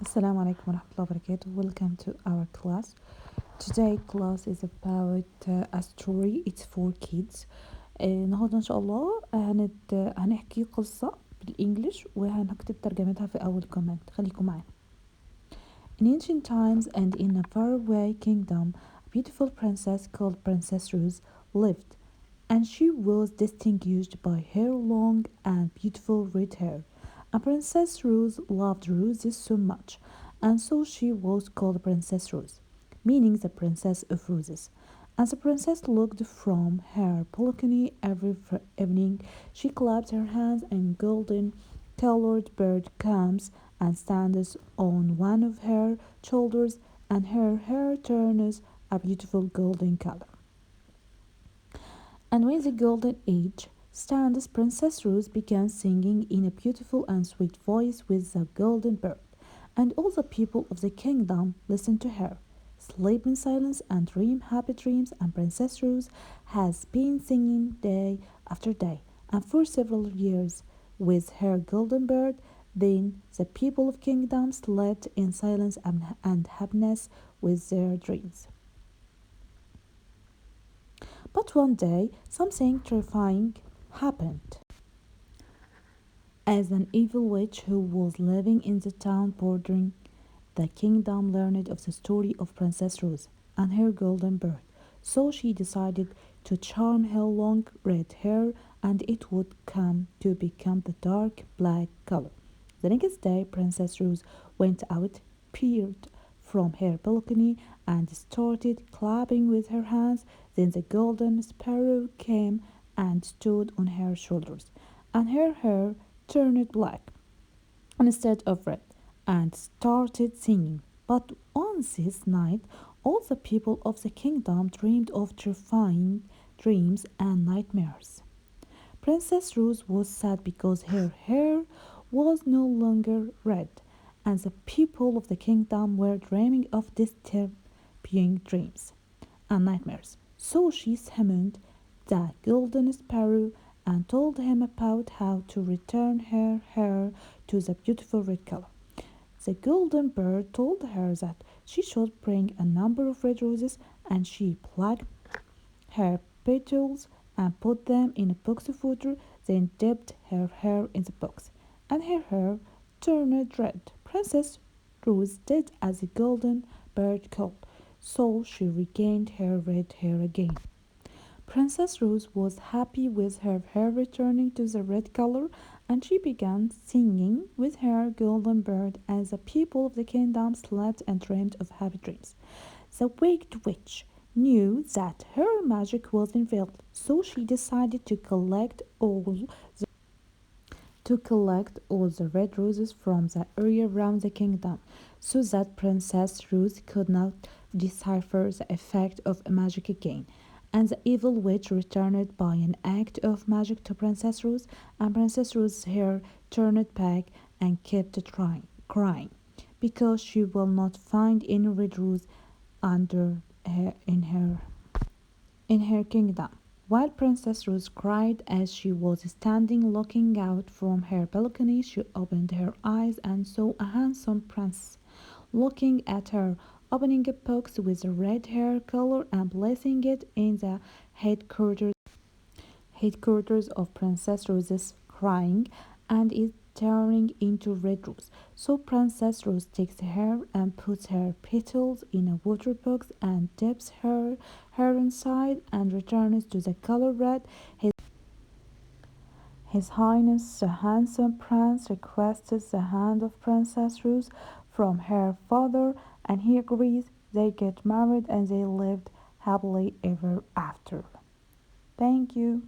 Assalamu alaikum warahmatullahi wabarakatuh. Welcome to our class. Today class is about a story. It's for kids. النهارده ان شاء الله هنحكي قصة بالانجلش وهنكتب ترجمتها في اول كومنت. خليكم معانا. In ancient times and in a faraway kingdom, a beautiful princess called Princess Rose lived, and she was distinguished by her long and beautiful red hair. And Princess Rose loved roses so much, and so she was called Princess Rose, meaning the princess of roses. As the princess looked from her balcony every evening, she clapped her hands, and golden colored bird comes and stands on one of her shoulders, and her hair turns a beautiful golden color. And when the golden age stands, Princess Rose began singing in a beautiful and sweet voice with the golden bird, and all the people of the kingdom listened to her. Sleep in silence and dream happy dreams, and Princess Rose has been singing day after day, and for several years, with her golden bird. Then the people of kingdom slept in silence and happiness with their dreams. But one day, something terrifying happened. As an evil witch who was living in the town bordering the kingdom learned of the story of Princess Rose and her golden bird, so she decided to charm her long red hair, and it would come to become the dark black color. The next day, Princess Rose went out, peered from her balcony, and started clapping with her hands. Then the golden sparrow came and stood on her shoulders, and her hair turned black instead of red, and started singing. But on this night, all the people of the kingdom dreamed of terrifying dreams and nightmares. Princess Rose was sad because her hair was no longer red, and the people of the kingdom were dreaming of disturbing dreams and nightmares. So she summoned the golden sparrow and told him about how to return her hair to the beautiful red color. The golden bird told her that she should bring a number of red roses, and she plucked her petals and put them in a box of water, then dipped her hair in the box, and her hair turned red. Princess Rose did as the golden bird called, so she regained her red hair again. Princess Rose was happy with her hair returning to the red color, and she began singing with her golden bird as the people of the kingdom slept and dreamed of happy dreams. The wicked witch knew that her magic was invalid, so she decided to collect all the red roses from the area around the kingdom, so that Princess Rose could not decipher the effect of magic again. And the evil witch returned by an act of magic to Princess Rose, and Princess Rose's hair turned back and kept crying because she will not find any red rose under her in her kingdom. While Princess Rose cried as she was standing looking out from her balcony, she opened her eyes and saw a handsome prince looking at her, opening a box with a red hair color and placing it in the headquarters of Princess Rose's crying, and it turning into red rose. So Princess Rose takes her and puts her petals in a water box and dips her inside and returns to the color red. His Highness the handsome prince requested the hand of Princess Rose from her father, and he agrees. They get married and they lived happily ever after. Thank you.